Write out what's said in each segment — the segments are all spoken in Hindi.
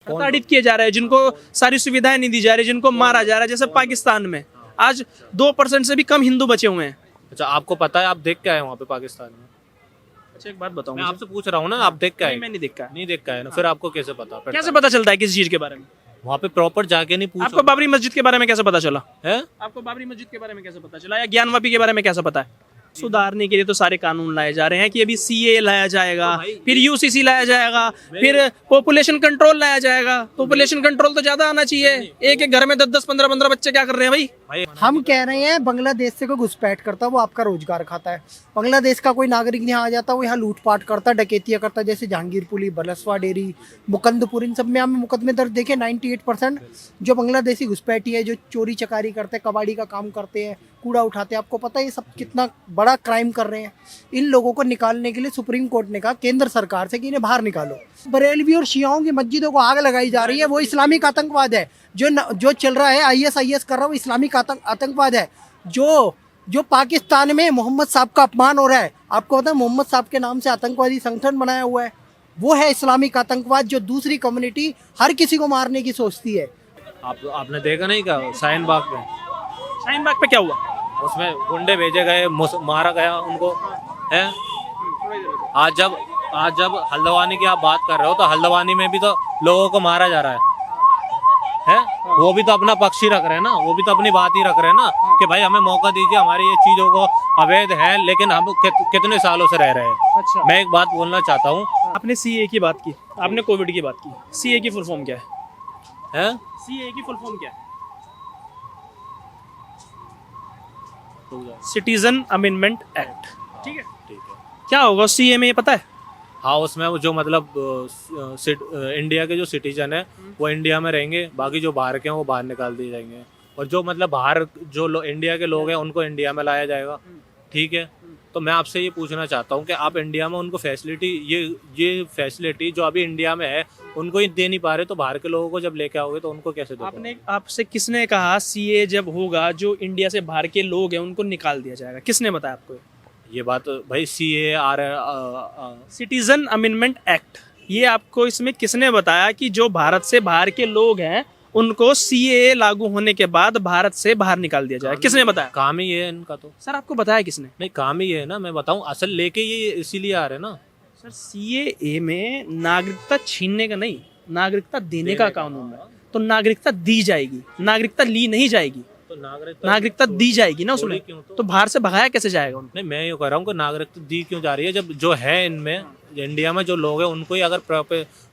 प्रताड़ित किए जा रहे हैं, जिनको सारी सुविधाएं नहीं दी जा रही, जिनको मारा जा रहा है, जैसे पाकिस्तान में आज 2% से भी कम हिंदू बचे हुए हैं। अच्छा, आपको पता है, आप देख के आए वहाँ पे पाकिस्तान में? अच्छा, एक बात बताऊं, मैं आपसे पूछ रहा हूँ ना, आप देख के आए? मैं नहीं देखा। नहीं देख के आए ना, फिर आपको कैसे पता? कैसे पता चलता है किसी चीज के बारे में? वहाँ पे प्रॉपर जाके नहीं पूछा? आपको बाबरी मस्जिद के बारे में कैसे पता चला है? आपको बाबरी मस्जिद के बारे में कैसे पता चला, या ज्ञानवापी के बारे में कैसे पता है? सुधारने के लिए तो सारे कानून लाए जा रहे हैं कि अभी सीए लाया जाएगा, फिर यूसीसी लाया जाएगा, फिर पॉपुलेशन कंट्रोल लाया जाएगा। पॉपुलेशन कंट्रोल तो ज्यादा आना चाहिए। एक एक घर में 10-10, 15-15 बच्चे क्या कर रहे हैं भाई? हम कह रहे हैं बांग्लादेश से कोई घुसपैठ करता है वो आपका रोजगार खाता है। बांग्लादेश का कोई नागरिक यहाँ आ जाता है वो यहाँ लूटपाट करता, डकैतियाँ करता, जैसे जहांगीरपुरी, बलसवा डेयरी, मुकंदपुर, इन सब में हमें मुकदमे दर्ज देखे। 98% जो बांग्लादेशी घुसपैठी है, जो चोरी चकारी करते हैं, कबाड़ी का काम करते हैं, कूड़ा उठाते हैं, आपको पता है ये सब कितना बड़ा क्राइम कर रहे हैं। इन लोगों को निकालने के लिए सुप्रीम कोर्ट ने कहा केंद्र सरकार से कि इन्हें बाहर निकालो। बरेलवी और शियाओं की मस्जिदों को आग लगाई जा रही है, वो इस्लामिक आतंकवाद है। जो चल रहा है ISIS कर रहा है वो इस्लामिक आतंकवाद है। जो पाकिस्तान में मोहम्मद साहब का अपमान हो रहा है, आपको पता है मोहम्मद साहब के नाम से आतंकवादी संगठन बनाया हुआ है, वो है इस्लामिक आतंकवाद। जो दूसरी कम्युनिटी हर किसी को मारने की सोचती है। आपने देखा नहीं क्या शाहीन बाग में? शाहीन बाग पे क्या हुआ? उसमें गुंडे भेजे गए, मारा गया उनको, है। आज जब हल्द्वानी की आप बात कर रहे हो तो हल्द्वानी में भी तो लोगों को मारा जा रहा है? वो भी तो अपना पक्ष ही रख रहे हैं ना, वो भी तो अपनी बात ही रख रहे हैं ना कि भाई हमें मौका दीजिए, हमारी ये चीजों को अवैध है, लेकिन हम कितने सालों से रह रहे हैं। अच्छा, मैं एक बात बोलना चाहता हूँ। आपने सीए की बात की, आपने कोविड की बात की। सीए की फुल फॉर्म क्या है? सीए की फुल फॉर्म क्या है? Citizen amendment act. ठीक है, क्या होगा सीए में, ये पता है? हाँ, उसमें वो जो मतलब इंडिया के जो सिटीजन है वो इंडिया में रहेंगे, बाकी जो बाहर के हैं वो बाहर निकाल दिए जाएंगे, और जो मतलब बाहर जो इंडिया के लोग हैं उनको इंडिया में लाया जाएगा। ठीक है, तो मैं आपसे ये पूछना चाहता हूँ कि आप इंडिया में उनको फैसिलिटी, ये फैसिलिटी जो अभी इंडिया में है उनको ही दे नहीं पा रहे, तो बाहर के लोगों को जब लेके आओगे तो उनको कैसे दोगे? आपसे किसने कहा सीए जब होगा जो इंडिया से बाहर के लोग हैं उनको निकाल दिया जाएगा? किसने बताया आपको ये बात? भाई CA आ रहा, सिटीजन अमेंडमेंट एक्ट, ये आपको इसमें किसने बताया कि जो भारत से बाहर के लोग हैं उनको CA लागू होने के बाद भारत से बाहर निकाल दिया जाए? किसने बताया? काम ही है इनका। तो सर आपको बताया किसने? नहीं, काम ही है ना, मैं बताऊं, असल लेके ये इसीलिए आ रहे हैं ना। सर CAA में नागरिकता छीनने का नहीं, नागरिकता देने का कानून है। तो नागरिकता दी जाएगी, नागरिकता ली नहीं जाएगी। तो नागरिकता दी जाएगी ना उसमें, तो बाहर से भगाया कैसे जाएगा उनको? नहीं, मैं ये कह रहा हूँ कि नागरिकता दी क्यों जा रही है, जब जो है इनमें इंडिया में जो लोग हैं उनको ही अगर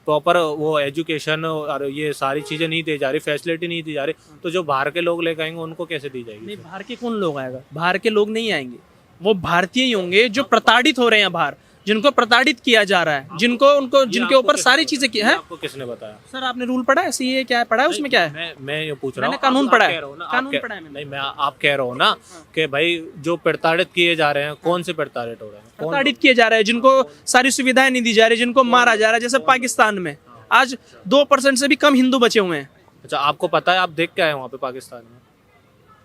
प्रॉपर वो एजुकेशन और ये सारी चीजें नहीं दी जा रही, फैसिलिटी नहीं दी जा रही, तो जो बाहर के लोग लेकर आएंगे उनको कैसे दी जाएगी? नहीं, बाहर के कौन लोग आएगा? बाहर के लोग नहीं आएंगे, वो भारतीय ही होंगे जो प्रताड़ित हो रहे हैं बाहर, जिनको प्रताड़ित किया जा रहा है, जिनके ऊपर सारी चीजें की है। आपको किसने बताया? सर आपने रूल पढ़ा है? सीए क्या है, पढ़ा है? उसमें क्या है? मैं ये पूछ रहा हूँ, कानून पढ़ा है, कानून पढ़ा है। नहीं, मैं आप कह रहा हूँ ना कि भाई जो प्रताड़ित किए जा रहे हैं, कौन से प्रताड़ित हो रहे हैं? प्रताड़ित किए जा रहे हैं, जिनको सारी सुविधाएं नहीं दी जा रही, जिनको मारा जा रहा है, जैसे पाकिस्तान में आज 2% से भी कम हिंदू बचे हुए हैं। अच्छा, आपको पता है, आप देख के आए वहाँ पे पाकिस्तान में?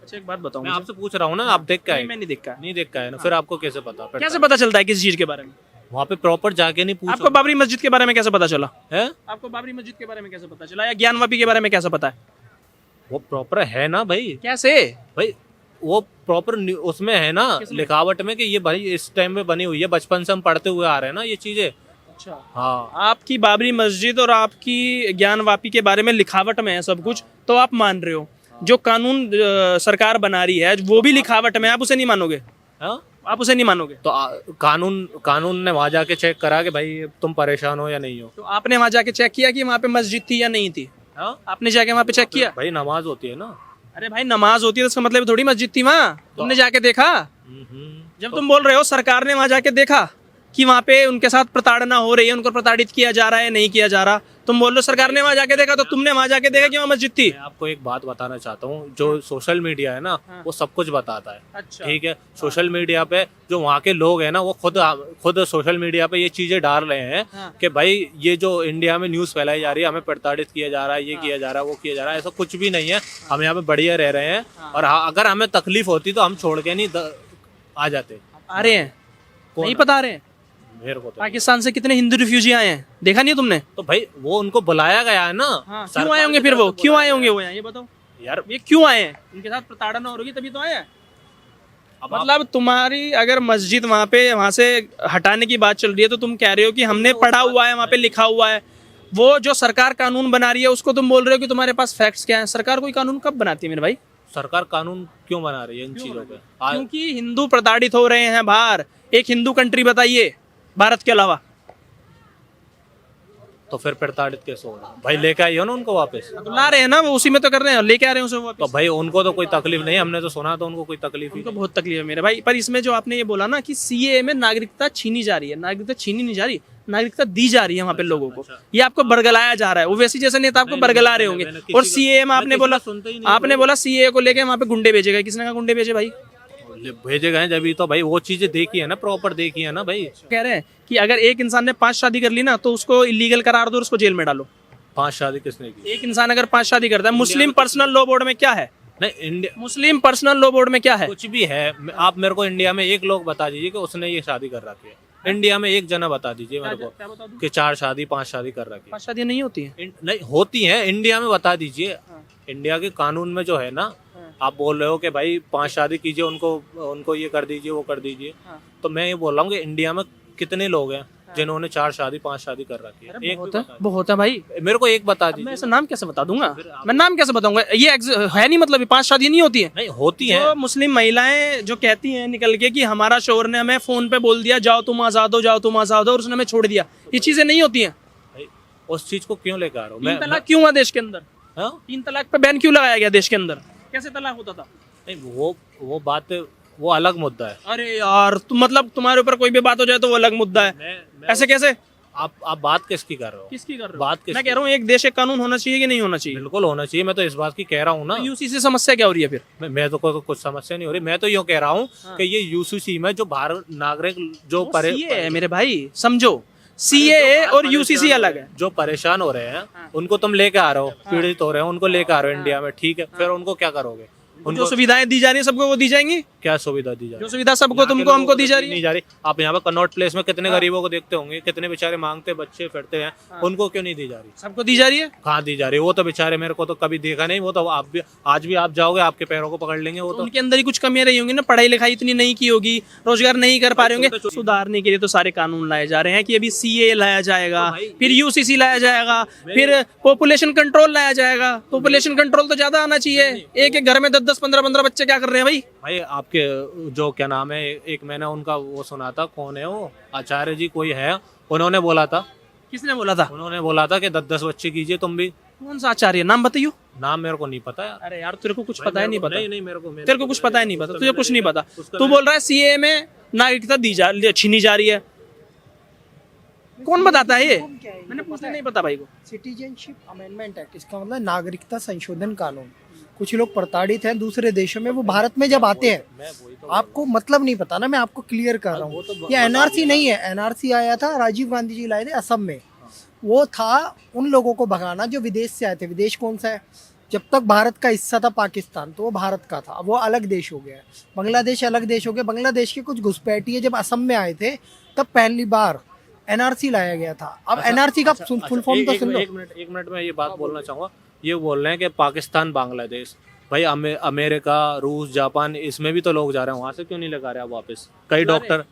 अच्छा, एक बात बताऊं, मैं आपसे पूछ रहा हूँ ना, आप देख के आए? मैं नहीं देखा। नहीं देख के आए ना, फिर आपको कैसे पता? कैसे पता चलता है किसी चीज के बारे में? वहाँ पे प्रॉपर जाके नहीं पूछा? आपको बाबरी मस्जिद के बारे में कैसे पता चला है? आपको बाबरी मस्जिद के बारे में कैसे पता चला, या ज्ञानवापी के बारे में कैसे पता है? वो प्रॉपर है ना भाई। कैसे भाई वो प्रॉपर उसमें है ना, लिखावट में कि ये भाई इस टाइम में बनी हुई है, बचपन से हम पढ़ते हुए आ रहे हैं ना ये चीजें। अच्छा, हाँ, आपकी बाबरी मस्जिद और आपकी ज्ञानवापी के बारे में लिखावट में है सब कुछ, तो आप मान रहे हो। जो कानून सरकार बना रही है वो भी लिखावट में, आप उसे नहीं मानोगे? हाँ? आप उसे नहीं मानोगे? तो कानून ने वहां जाके चेक करा कि भाई तुम परेशान हो या नहीं हो। तो आपने वहां जाके चेक किया कि वहाँ पे मस्जिद थी या नहीं थी? हाँ? आपने जाके वहाँ पे चेक किया? भाई नमाज होती है ना। अरे भाई नमाज होती है तो इसका मतलब थोड़ी मस्जिद थी वहाँ, तुमने जाके देखा? जब तुम बोल रहे हो सरकार ने वहाँ जाके देखा कि वहाँ पे उनके साथ प्रताड़ना हो रही है, उनको प्रताड़ित किया जा रहा है, नहीं किया जा रहा, तुम बोल रहे हो सरकार ने वहाँ जाके देखा, तो तुमने वहाँ जाके देखा कि वहाँ मस्जिद थी? मैं आपको एक बात बताना चाहता हूँ, जो सोशल मीडिया है ना वो सब कुछ बताता है। अच्छा, ठीक है, सोशल मीडिया पे जो वहाँ के लोग हैं ना वो खुद सोशल मीडिया पे ये चीजें डाल रहे हैं कि भाई ये जो इंडिया में न्यूज फैलाई जा रही है, हमें प्रताड़ित किया जा रहा है, ये किया जा रहा है, वो किया जा रहा है, ऐसा कुछ भी नहीं है। हम यहाँ पे बढ़िया रह रहे हैं, और अगर हमें तकलीफ होती तो हम छोड़ के नहीं आ जाते। आ रहे हैं? नहीं पता रहे हैं? मेरे को तो पाकिस्तान से कितने हिंदू रिफ्यूजी आए हैं, देखा नहीं है तुमने? तो भाई वो उनको बुलाया गया है ना। क्यों आए होंगे फिर वो, क्यों आए होंगे वो यहाँ, ये बताओ यार ये क्यों आए हैं? उनके साथ प्रताड़ना हो रही तभी तो आए हैं। मतलब तुम्हारी अगर मस्जिद वहाँ से हटाने की बात चल रही है तो तुम कह रहे हो कि हमने पढ़ा हुआ है, वहाँ पे लिखा हुआ है। वो जो सरकार कानून बना रही है उसको तुम बोल रहे हो कि तुम्हारे पास फैक्ट्स क्या है। सरकार कोई कानून कब बनाती है मेरे भाई? सरकार कानून क्यों बना रही है इन चीजों पे? क्योंकि हिंदू प्रताड़ित हो रहे हैं बाहर। एक हिंदू कंट्री बताइए भारत के अलावा। तो फिर प्रताड़ित कैसे हो रहा है भाई? लेके आई हो ना उनको वापस। तो ला रहे हैं ना, वो उसी में तो कर रहे हैं, लेके आ रहे हैं उसे तो वापस। भाई उनको तो कोई तकलीफ नहीं, हमने तो सुना तो उनको कोई तकलीफ ही उनको नहीं। बहुत तकलीफ है मेरे भाई। पर इसमें जो आपने ये बोला ना कि सीए में नागरिकता छीनी जा रही है, नागरिकता छीनी नहीं जा रही, नागरिकता दी जा रही है वहाँ पे लोगों को। ये आपको बरगलाया जा रहा है। वो वैसी जैसे नेता आपको बरगला रहे होंगे। और सीए में आपने बोला सीए को लेके वहाँ पे गुंडे भेजे गए। किसने कहा गुंडे भेजे भाई? भेजे गए जब तो भाई वो चीजें देखी है ना, प्रॉपर देखी है ना भाई। कह रहे हैं कि अगर एक इंसान ने 5 शादी कर ली ना तो उसको इलीगल करार दो और उसको जेल में डालो। 5 शादी किसने की? एक इंसान अगर 5 शादी करता है, मुस्लिम पर्सनल लॉ बोर्ड में क्या है? नहीं India Muslim personal law board में क्या है? कुछ भी है। आप मेरे को इंडिया में एक लोग बता दीजिए कि उसने ये शादी कर रखी है। इंडिया में एक जना बता दीजिए मेरे को कि 4 शादी 5 शादी कर रखी है। 5 शादियां नहीं होती हैं। नहीं होती है, इंडिया में बता दीजिए। इंडिया के कानून में जो है ना, आप बोल रहे हो कि भाई 5 शादी कीजिए, उनको ये कर दीजिए, वो कर दीजिए। तो मैं ये बोल रहा हूँ कि इंडिया में कितने लोग हैं जिन्होंने 4 शादी 5 शादी कर रखी है? एक बहुत है भाई। मेरे को एक बता मैं दीजिए। ऐसा नाम कैसे बता दूंगा? मैं नाम कैसे बताऊंगा? ये है नहीं, मतलब 5 शादी नहीं होती है। नहीं होती है। जो मुस्लिम महिलाएं जो कहती हैं निकल के कि हमारा शोहर ने हमें फोन पे बोल दिया जाओ तुम आजाद हो, जाओ तुम आजाद हो, और उसने हमें छोड़ दिया, ये चीजें नहीं होती हैं। उस चीज को क्यों लेकर आ रहा हूँ 3 तलाक क्यों हुआ देश के अंदर? 3 तलाक पे बैन क्यों लगाया गया देश के अंदर? कैसे तलाक होता था? नहीं वो बात, वो अलग मुद्दा है। अरे यार तुम मतलब तुम्हारे ऊपर कोई भी बात हो जाए तो वो अलग मुद्दा है। ऐसे कैसे? आप बात किसकी कर रहे हो? किसकी कर रहे हो? बात किसकी? मैं कह रहा हूँ एक देश एक कानून होना चाहिए कि नहीं होना चाहिए? बिल्कुल होना चाहिए। मैं तो इस बात की कह रहा हूँ ना। यूसीसी समस्या क्या हो रही है फिर? मैं तो कुछ समस्या नहीं हो रही। मैं तो यूँ कह रहा हूँ कि ये यूसीसी में जो भारत नागरिक जो सीए है मेरे भाई, समझो सीए और यूसीसी अलग है। जो परेशान हो रहे हैं उनको तुम लेके आ रहे हो, पीड़ित हो रहे हैं उनको लेके आ रहे हो इंडिया में, ठीक है। फिर उनको क्या करोगे? जो सुविधाएं दी जा रही है सबको वो दी जाएंगी? क्या सुविधा दी जा रही जो सुविधा सबको तुमको हमको दी जा रही है नहीं जा रही। आप यहाँ पे कनॉट प्लेस में कितने गरीबों को देखते होंगे, कितने बेचारे मांगते बच्चे फिरते हैं, उनको क्यों नहीं दी जा रही? सबको दी जा रही है। कहाँ दी जा रही है? वो तो बेचारे मेरे को तो कभी देखा नहीं। वो तो आप भी आज भी आप जाओगे आपके पैरों को पकड़ लेंगे। वो तो उनके अंदर ही कुछ कमियां रही होंगी ना, पढ़ाई लिखाई इतनी नहीं की होगी, रोजगार नहीं कर पा रहे होंगे। सुधारने के लिए तो सारे कानून लाए जा रहे हैं कि अभी सीए लाया जाएगा, फिर यूसीसी लाया जाएगा, फिर पॉपुलेशन कंट्रोल लाया जाएगा। पॉपुलेशन कंट्रोल तो ज्यादा आना चाहिए। एक घर में 10-10 15-15 बच्चे क्या कर रहे हैं भाई? भाई आपके जो क्या नाम है, एक मैंने उनका वो सुना था, कौन है वो, आचार्य जी कोई है, उन्होंने बोला था। किसने बोला था? उन्होंने बोला था कि 10-10 बच्चे कीजिए तुम भी। कौन सा आचार्य, नाम बताइयो। नाम मेरे को नहीं पता यार। अरे यार तेरे को कुछ पता है नहीं पता? नहीं मेरे को, तेरे को कुछ पता है नहीं पता, तुझे कुछ नहीं पता। तू बोल रहा है सीए में नागरिकता छीनी जा रही है। कौन बताता है ये? मैंने पूछा नहीं पता भाई को। सिटीजनशिप अमेंडमेंट एक्ट, इसका मतलब नागरिकता संशोधन कानून। कुछ लोग प्रताड़ित हैं दूसरे देशों में, वो भारत में जब आते हैं, आपको मतलब नहीं पता ना, मैं आपको क्लियर कर रहा हूँ। ये एनआरसी नहीं है। एनआरसी आया था, राजीव गांधी जी लाए थे असम में। वो था उन लोगों को भगाना जो विदेश से आए थे। विदेश कौन सा है? जब तक भारत का हिस्सा था पाकिस्तान, तो वो भारत का था, वो अलग देश हो गया। बांग्लादेश अलग देश हो गया। बांग्लादेश के कुछ घुसपैठिए जब असम में आए थे तब पहली बार एनआरसी लाया गया था। अब एनआरसी का फुल फॉर्म तो सुन लो। एक मिनट में ये बात बोलना चाहूंगा। ये बोल रहे हैं कि पाकिस्तान बांग्लादेश, भाई अमेरिका रूस जापान, इसमें भी तो लोग जा रहे हैं, वहां से क्यों नहीं लेकर रहे आप वापस? कई डॉक्टर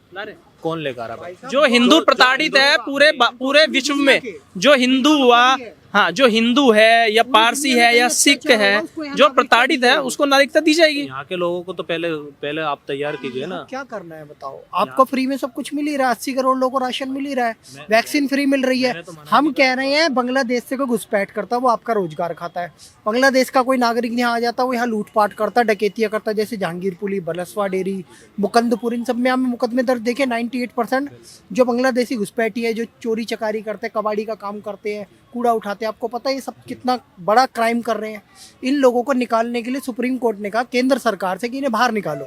कौन लेकर आ रहा है? जो हिंदू प्रताड़ित है पूरे विश्व में, जो हिंदू हुआ, हाँ, जो हिंदू है या पारसी है या सिख है, जो प्रताड़ित है उसको नागरिकता दी जाएगी। यहाँ के लोगों को तो पहले आप तैयार कीजिए ना। क्या करना है बताओ? आपको फ्री में सब कुछ मिल ही रहा है। 80 करोड़ लोगों को राशन मिल ही रहा है, वैक्सीन फ्री मिल रही है। हम कह रहे हैं बांग्लादेश से कोई घुसपैठ करता है वो आपका रोजगार खाता है। बांग्लादेश का कोई नागरिक यहाँ आ जाता, वो यहाँ लूटपाट करता, डकैतियाँ करता, जैसे जहांगीरपुरी, बलसवा डेयरी, मुकंदपुर, इन सब में हमें मुकदमे दर्ज देखे। 98% जो बांग्लादेशी घुसपैठी है, जो चोरी चकारी करते हैं, कबाड़ी का काम करते हैं, कूड़ा उठाते हैं, आपको पता है ये सब कितना बड़ा क्राइम कर रहे हैं। इन लोगों को निकालने के लिए सुप्रीम कोर्ट ने कहा केंद्र सरकार से कि इन्हें बाहर निकालो।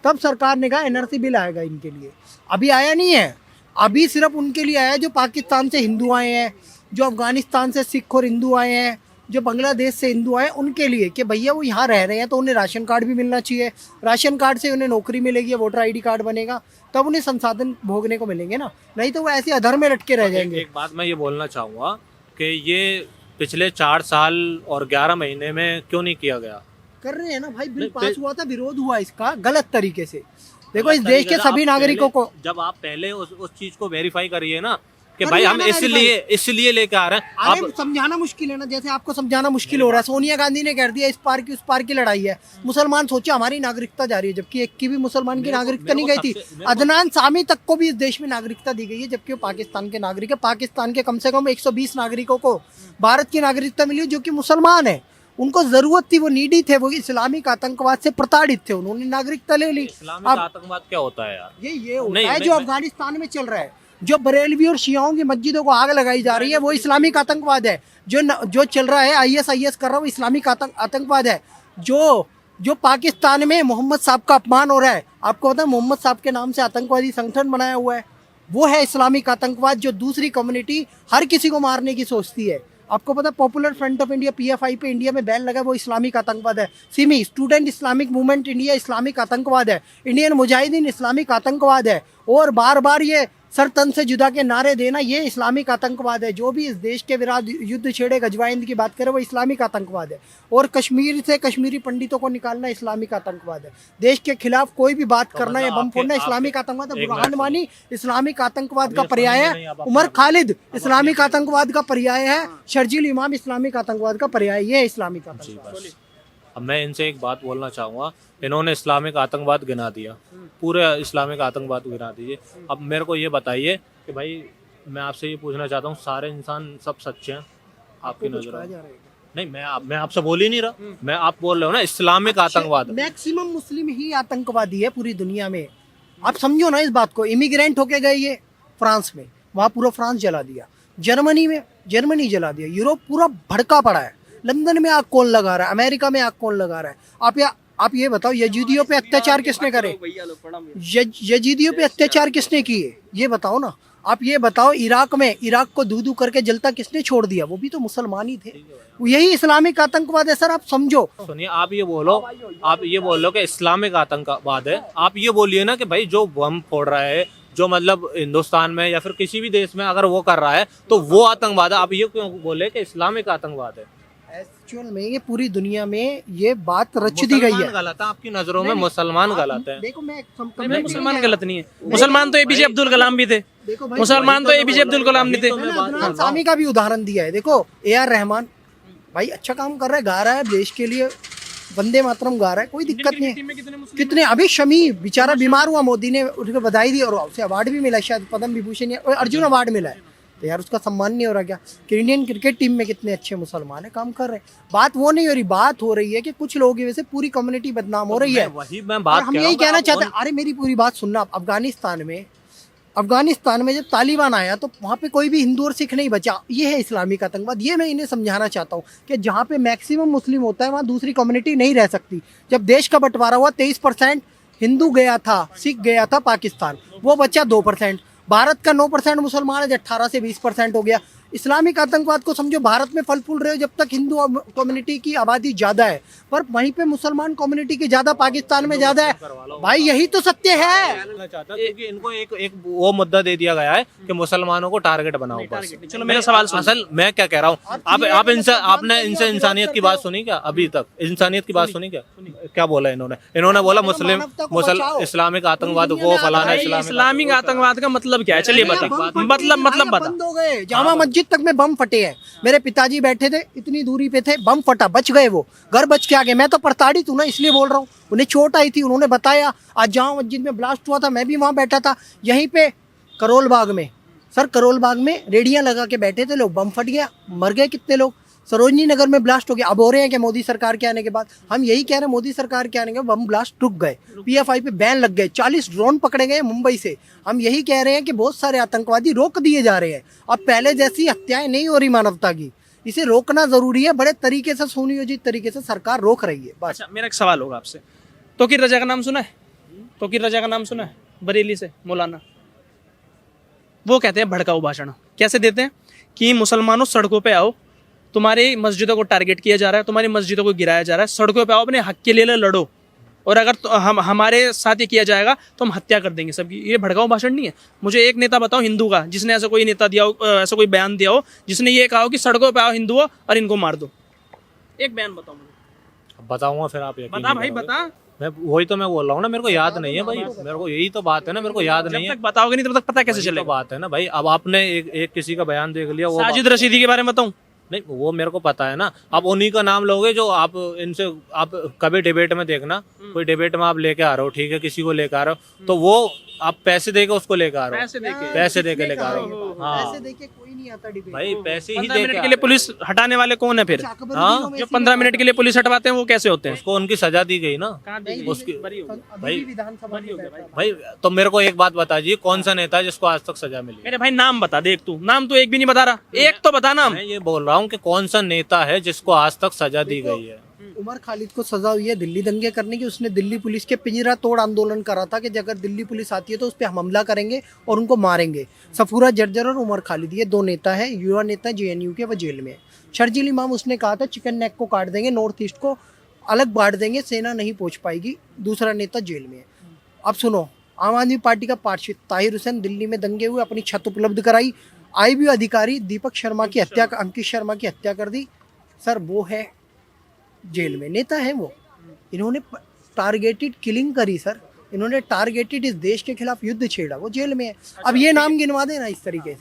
तब सरकार ने कहा एनआरसी बिल आएगा इनके लिए। अभी आया नहीं है। अभी सिर्फ उनके लिए आया जो पाकिस्तान से हिंदू आए हैं, जो अफगानिस्तान से सिख और हिंदू आए हैं, जो बांग्लादेश से हिंदू आए उनके लिए कि भैया वो यहाँ रह रहे हैं तो उन्हें राशन कार्ड भी मिलना चाहिए, राशन कार्ड से उन्हें नौकरी मिलेगी, वोटर आईडी कार्ड बनेगा, तब उन्हें संसाधन भोगने को मिलेंगे ना, नहीं तो वो ऐसे अधर में लटके रह जाएंगे। एक बात मैं ये बोलना चाहूँगा कि ये पिछले 4 साल और 11 महीने में क्यों नहीं किया गया? कर रहे हैं ना भाई, बिल नहीं, पास हुआ था, विरोध हुआ इसका गलत तरीके से। देखो इस देश के सभी नागरिकों को, जब आप पहले उस चीज को वेरीफाई करिए ना कि कर भाई लिया हम ना इसलिए लेके आ रहे हैं। अरे आप समझाना मुश्किल है ना, जैसे आपको समझाना मुश्किल हो रहा है। सोनिया गांधी ने कह दिया इस पार की उस पार की लड़ाई है, मुसलमान सोचे हमारी नागरिकता जा रही है, जबकि एक की भी मुसलमान की नागरिकता नहीं गई थी। अदनान सामी तक को भी इस देश में नागरिकता दी गई है, जबकि वो पाकिस्तान के नागरिक है। पाकिस्तान के कम से कम 120 नागरिकों को भारत की नागरिकता मिली जो कि मुसलमान है। उनको जरूरत थी, वो नीडी थे, वो इस्लामिक आतंकवाद से प्रताड़ित थे, उन्होंने नागरिकता ले ली। इस्लामिक आतंकवाद क्या होता है यार? ये होता है जो अफगानिस्तान में चल रहा है, जो बरेलवी और शियाओं की मस्जिदों को आग लगाई जा रही है, वो इस्लामिक आतंकवाद है। जो चल रहा है ISIS कर रहा है, वो इस्लामिक आतंकवाद है। जो पाकिस्तान में मोहम्मद साहब का अपमान हो रहा है, आपको पता है मोहम्मद साहब के नाम से आतंकवादी संगठन बनाया हुआ है, वो है इस्लामिक आतंकवाद। जो दूसरी कम्युनिटी हर किसी को मारने की सोचती है, आपको पता है popular front of India PFI पे इंडिया में बैन लगा, वो इस्लामिक आतंकवाद है। Simi student Islamic movement India Islamic आतंकवाद है। इंडियन मुजाहिदीन इस्लामिक आतंकवाद है। और बार बार ये सर तन से जुदा के नारे देना, ये इस्लामिक आतंकवाद है। जो भी इस देश के विरुद्ध युद्ध छेड़े, गजवाइंद की बात करे, वो इस्लामिक आतंकवाद है। और कश्मीर से कश्मीरी पंडितों को निकालना इस्लामिक आतंकवाद है। देश के खिलाफ कोई भी बात करना या बम फोड़ना इस्लामिक आतंकवाद है। बुरहान वानी इस्लामिक आतंकवाद का पर्याय है। उमर खालिद इस्लामिक आतंकवाद का पर्याय है। शर्जील इमाम इस्लामिक आतंकवाद का पर्याय, ये है इस्लामिक आतंकवाद। अब मैं इनसे एक बात बोलना चाहूँगा, इन्होंने इस्लामिक आतंकवाद गिना दिया, पूरे इस्लामिक आतंकवाद गिना दीजिए। अब मेरे को ये बताइए कि भाई मैं आपसे ये पूछना चाहता हूँ, सारे इंसान सब सच्चे हैं आपकी नजर में? नहीं, मैं आपसे बोल ही नहीं रहा, मैं आप बोल रहे हो ना इस्लामिक आतंकवाद। मैक्सिमम मुस्लिम ही आतंकवादी है पूरी दुनिया में, आप समझो ना इस बात को। इमिग्रेंट होके गए ये फ्रांस में, वहाँ पूरा फ्रांस जला दिया। जर्मनी जला दिया। यूरोप पूरा भड़का पड़ा है। लंदन में आग कौन लगा रहा है? अमेरिका में आग कौन लगा रहा है? आप ये बताओ, यजीदियों पे अत्याचार किसने करे? यजीदियों पे अत्याचार किसने किए? ये बताओ ना। आप ये बताओ, इराक को दूध करके जलता किसने छोड़ दिया? वो भी तो मुसलमान ही थे। यही इस्लामिक आतंकवाद है सर, आप समझो। सुनिए, आप ये बोलो कि इस्लामिक आतंकवाद है। आप ये बोलिए ना कि भाई जो बम फोड़ रहा है, जो मतलब हिंदुस्तान में या फिर किसी भी देश में अगर वो कर रहा है तो वो आतंकवाद है। आप ये क्यों बोले कि इस्लामिक आतंकवाद है? एक्चुअल में ये पूरी दुनिया में ये बात रच दी गई है। गलत है आपकी नजरों में, मुसलमान गलत है। देखो मुसलमान गलत नहीं है। मुसलमान तो APJ अब्दुल कलाम भी थे। मुसलमान तो APJ अब्दुल कलाम भी थे। अदनान सामी का भी उदाहरण दिया है। देखो AR रहमान भाई अच्छा काम कर रहा है, गा रहा है देश के लिए, वंदे मातरम गा रहा है, कोई दिक्कत नहीं है। कितने अभी शमी बेचारा बीमार हुआ, मोदी ने उसको बधाई दी और उसे अवार्ड भी मिला, शायद पद्म विभूषण या अर्जुन अवार्ड मिला है। तो यार उसका सम्मान नहीं हो रहा क्या? कि इंडियन क्रिकेट टीम में कितने अच्छे मुसलमान है, काम कर रहे हैं। बात वो नहीं हो रही, बात हो रही है कि कुछ लोगों की वजह से पूरी कम्युनिटी बदनाम हो रही है। वही मैं बात हम यही कहना चाहते हैं। अरे मेरी पूरी बात सुनना। अफगानिस्तान में जब तालिबान आया तो वहाँ पे कोई भी हिंदू और सिख नहीं बचा। ये है इस्लामिक आतंकवाद। ये मैं इन्हें समझाना चाहता हूँ कि जहाँ पे मैक्सिमम मुस्लिम होता है वहाँ दूसरी कम्युनिटी नहीं रह सकती। जब देश का बंटवारा हुआ 23% हिंदू गया था, सिख गया था पाकिस्तान, वो बचा 2%। भारत का 9% मुसलमान है, 18 से 20% हो गया। इस्लामिक आतंकवाद को समझो, भारत में फल फूल रहे हो जब तक हिंदू कम्युनिटी की आबादी ज्यादा है, पर वहीं पे मुसलमान कम्युनिटी की ज्यादा, पाकिस्तान में ज्यादा है। भाई यही तो सत्य है। क्योंकि इनको एक वो मुद्दा दे दिया गया है कि मुसलमानों को टारगेट बनाओ बस। चलो मेरा सवाल सुनो। असल मैं क्या कह रहा हूँ, आपने इनसे इंसानियत की बात सुनी क्या? अभी तक इंसानियत की बात सुनी क्या? क्या बोला इन्होंने बोला मुस्लिम इस्लामिक आतंकवाद वो फलाना। इस्लामिक आतंकवाद का मतलब क्या है? चलिए बताओ, मतलब बता। बंद हो गए, जामा मस्जिद तक में बम फटे हैं। मेरे पिताजी बैठे थे, इतनी दूरी पे थे, बम फटा, बच गए, वो घर बच के आ गए। मैं तो प्रताड़ित हूं ना, इसलिए बोल रहा हूँ। उन्हें चोट आई थी, उन्होंने बताया। आज जामा मस्जिद में ब्लास्ट हुआ था, मैं भी वहां बैठा था। यहीं पे करोल बाग में, सर करोल बाग में रेडियां लगा के बैठे थे लोग, बम फट गया, मर गए कितने लोग। सरोजनी नगर में ब्लास्ट हो गया। अब हो रहे हैं कि मोदी सरकार के आने के बाद? हम यही कह रहे हैं, मोदी सरकार के आने के बाद बम ब्लास्ट रुक गए, PFI पे बैन लग गए, 40 ड्रोन पकड़े गए मुंबई से। हम यही कह रहे हैं कि बहुत सारे आतंकवादी रोक दिए जा रहे हैं। अब पहले जैसी हत्याएं नहीं हो रही मानवता की, इसे रोकना जरूरी है। बड़े तरीके से, सुनियोजित तरीके से सरकार रोक रही है। बस। अच्छा, मेरा एक सवाल होगा आपसे। तोकीर रजा का नाम सुना है? तोकीर रजा का नाम सुना है? बरेली से मौलाना, वो कहते हैं भड़काऊ भाषण कैसे देते हैं कि मुसलमानों सड़कों पे आओ, तुम्हारी मस्जिदों को टारगेट किया जा रहा है, तुम्हारी मस्जिदों को गिराया जा रहा है, सड़कों पे आओ, अपने हक के लिए लड़ो, और अगर हम हमारे साथ ये किया जाएगा तो हम हत्या कर देंगे सबकी। ये भड़काऊ भाषण नहीं है। मुझे एक नेता बताओ हिंदू का जिसने ऐसा कोई नेता दिया हो, ऐसा कोई बयान दिया हो जिसने ये कहा हो कि सड़कों पे आओ हिंदुओं और इनको मार दो। एक बयान बताओ मुझे। बताऊंगा फिर आप यकीन बता नहीं भाई करोगे। बता। मैं वही तो मैं बोल रहा हूँ ना, मेरे को याद नहीं है भाई, मेरे को यही तो बात है ना, मेरे को याद नहीं जब है। तक बताओगे नहीं तब तक पता कैसे वही तो चलेगा। बात है ना भाई, अब आपने एक किसी का बयान देख लिया, वो साजिद रशीदी के बारे में बताऊं? नहीं वो मेरे को पता है ना। आप उन्हीं का नाम लोगे जो आप इनसे, आप कभी डिबेट में देखना, कोई डिबेट में आप लेके आ रहे हो, ठीक है, किसी को लेके आ रहे हो, तो वो आप पैसे देके उसको लेके आ रहे हो, पैसे देके लेके आ रहे हो। हाँ पैसे देके कोई नहीं आता डिबेट। भाई पैसे ही 15 देके मिनट आ के लिए रहे पुलिस हटाने वाले कौन है फिर? अकबर हाँ, दिनों में जो ऐसे 15 मिनट के लिए पुलिस हटवाते हैं वो कैसे होते हो। हैं? उसको उनकी सजा दी गई ना। उसकी अभी भाई- भी विधानसभा में बैठा है। भाई तो मेरे को एक बात बताइए, कौन सा नेता है जिसको आज तक सजा मिली? मेरे भाई नाम बता, देख तू नाम तो एक भी नहीं बता रहा, एक तो बता नाम। मैं ये बोल रहा हूँ कि कौन सा नेता है जिसको आज तक सजा दी गई है? उमर खालिद को सजा हुई है दिल्ली दंगे करने की। उसने दिल्ली पुलिस के पिंजरा तोड़ आंदोलन करा था कि अगर दिल्ली पुलिस आती है तो उस पर हम हमला करेंगे और उनको मारेंगे। सफूरा जर्जर और उमर खालिद, ये दो नेता है, युवा नेता JNU के, वो जेल में है। शर्जील इमाम उसने कहा था चिकन नेक को काट देंगे, नॉर्थ ईस्ट को अलग बांट देंगे, सेना नहीं पहुंच पाएगी। दूसरा नेता जेल में है। अब सुनो, आम आदमी पार्टी का पार्षद ताहिर हुसैन दिल्ली में दंगे हुए, अपनी छत उपलब्ध कराई। IB अधिकारी दीपक शर्मा की हत्या, अंकित शर्मा की हत्या कर दी। सर वो है जेल में, नेता है वो। इन्होंने टारगेटेड किलिंग करी सर, इन्होंने टारगेटेड इस देश के खिलाफ युद्ध छेड़ा, वो जेल में है। अब ये नाम गिनवा देना इस तरीके से।